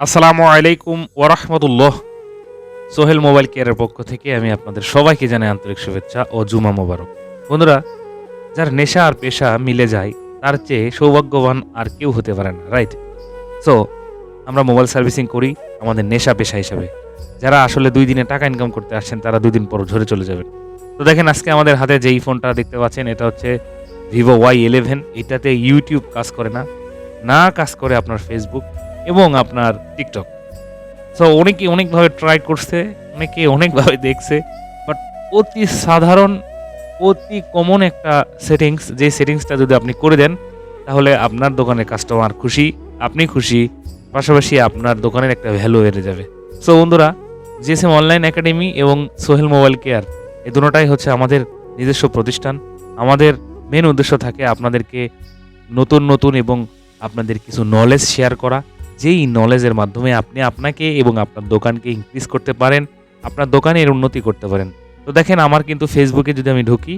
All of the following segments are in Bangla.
আসসালামু আলাইকুম ওরহমতুল্লাহ। সোহেল মোবাইল কেয়ারের পক্ষ থেকে আমি আপনাদের সবাইকে জানাই আন্তরিক শুভেচ্ছা ও জুমা মোবারক। বন্ধুরা, যার নেশা আর পেশা মিলে যায় তার চেয়ে সৌভাগ্যবান আর কেউ হতে পারে না, রাইট? সো আমরা মোবাইল সার্ভিসিং করি আমাদের নেশা পেশা হিসাবে। যারা আসলে 2 দিনে টাকা ইনকাম করতে আসছেন তারা 2 দিন পর ঝরে চলে যাবেন। তো দেখেন, আজকে আমাদের হাতে যেই ফোনটা দেখতে পাচ্ছেন এটা হচ্ছে ভিভো Y11। এটাতে ইউটিউব কাজ করে না, না কাজ করে আপনার ফেসবুক এবং আপনার টিকটক। সো অনেকে অনেকভাবে ট্রাই করছে, অনেকে অনেকভাবে দেখছে, বাট অতি সাধারণ, অতি কমন একটা সেটিংস, যে সেটিংসটা যদি আপনি করে দেন তাহলে আপনার দোকানের কাস্টমার খুশি, আপনি খুশি, পাশাপাশি আপনার দোকানের একটা ভ্যালু বেড়ে যাবে। সো বন্ধুরা, জিএসএম অনলাইন একাডেমি এবং সোহেল মোবাইল কেয়ার এই দুটোটাই হচ্ছে আমাদের নিজস্ব প্রতিষ্ঠান। আমাদের মেন উদ্দেশ্য থাকে আপনাদেরকে নতুন নতুন এবং আপনাদের কিছু নলেজ শেয়ার করা, যেই নলেজের মাধ্যমে আপনি আপনাকে এবং আপনার দোকানকে ইনক্রিজ করতে পারেন, আপনার দোকানের উন্নতি করতে পারেন। তো দেখেন, আমার কিন্তু ফেসবুকে যদি আমি ঢুকি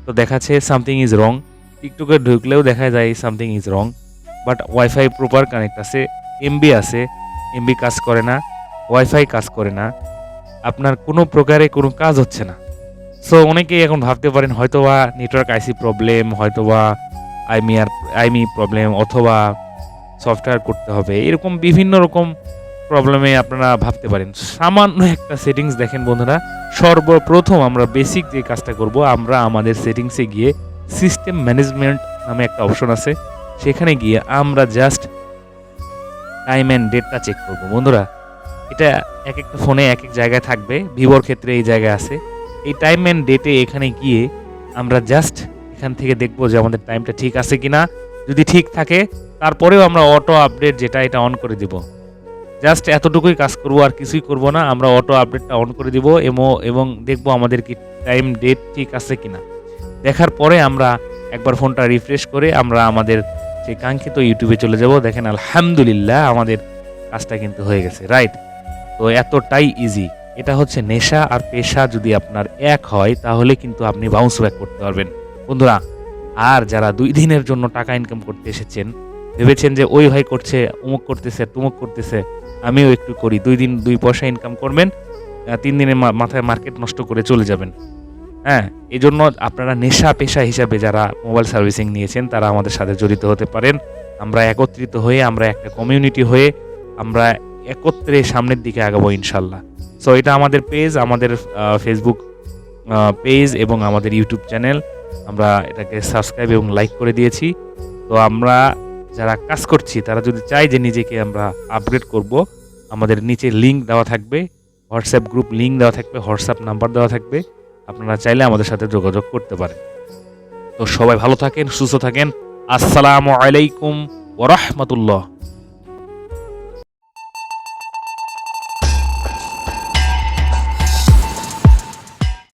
তো দেখাচ্ছে সামথিং ইজ রং, টিকটকে ঢুকলেও দেখা যায় something is wrong, but wifi proper connect আছে, এমবি আছে, এমবি কাজ করে না, ওয়াইফাই কাজ করে না, আপনার কোনো প্রকারে কোনো কাজ হচ্ছে না। সো অনেকেই এখন ভাবতে পারেন হয়তোবা নেটওয়ার্ক আইসি প্রবলেম, হয়তোবা আইমি প্রবলেম, অথবা সফটওয়্যার করতে হবে, এরকম বিভিন্ন রকম প্রবলেমে আপনারা ভাবতে পারেন। সামান্য একটা সেটিংস দেখেন বন্ধুরা, সর্বপ্রথম আমরা বেসিক যে কাজটা করব, আমরা আমাদের সেটিংসে গিয়ে সিস্টেম ম্যানেজমেন্ট নামে একটা অপশন আছে, সেখানে গিয়ে আমরা জাস্ট টাইম অ্যান্ড ডেটটা চেক করব। বন্ধুরা, এটা এক একটা ফোনে এক এক জায়গায় থাকবে, ভিভোর ক্ষেত্রে এই জায়গায় আছে। এই টাইম অ্যান্ড ডেটে এখানে গিয়ে আমরা জাস্ট এখান থেকে দেখব যে আমাদের টাইমটা ঠিক আছে কিনা। যদি ঠিক থাকে তারপরেও আমরা অটো আপডেট যেটা, এটা অন করে দিব। জাস্ট এতটুকুই কাজ করব, আর কিছুই করব না। আমরা অটো আপডেটটা অন করে দিব এবং দেখব আমাদের কি টাইম ডেট ঠিক আছে কিনা। দেখার পরে আমরা একবার ফোনটা রিফ্রেশ করে আমরা আমাদের সেই কাঙ্ক্ষিত ইউটিউবে চলে যাব। দেখেন, আলহামদুলিল্লাহ আমাদের কাজটা কিন্তু হয়ে গেছে, রাইট? তো এতটাই ইজি। এটা হচ্ছে নেশা আর পেশা যদি আপনার এক হয় তাহলে কিন্তু আপনি বাউন্স ব্যাক করতে পারবেন বন্ধুরা। আর যারা 2 দিনের জন্য টাকা ইনকাম করতে এসেছেন, ভেবেছেন যে ওই ভাই করছে, অমুক করতেছে, তুমুক করতেছে, আমিও একটু করি, 2 দিন 2 পয়সা ইনকাম করবেন, 3 দিনের মাথায় মার্কেট নষ্ট করে চলে যাবেন। হ্যাঁ, এই জন্য আপনারা নেশা পেশা হিসাবে যারা মোবাইল সার্ভিসিং নিয়েছেন তারা আমাদের সাথে জড়িত হতে পারেন। আমরা একত্রিত হয়ে, আমরা একটা কমিউনিটি হয়ে আমরা একত্রে সামনের দিকে আগাবো ইনশাল্লাহ। সো এটা আমাদের পেজ, আমাদের ফেসবুক পেজ এবং আমাদের ইউটিউব চ্যানেল, আমরা এটাকে সাবস্ক্রাইব এবং লাইক করে দিয়েছি। তো আমরা যারা কাজ করছি তারা যদি চাই যে নিজেকে আমরা আপগ্রেড করব, আমাদের নিচে লিঙ্ক দেওয়া থাকবে, হোয়াটসঅ্যাপ গ্রুপ লিঙ্ক দেওয়া থাকবে, হোয়াটসঅ্যাপ নাম্বার দেওয়া থাকবে, আপনারা চাইলে আমাদের সাথে যোগাযোগ করতে পারেন। তো সবাই ভালো থাকেন, সুস্থ থাকেন। আসসালামু আলাইকুম ওয়া রাহমাতুল্লাহ।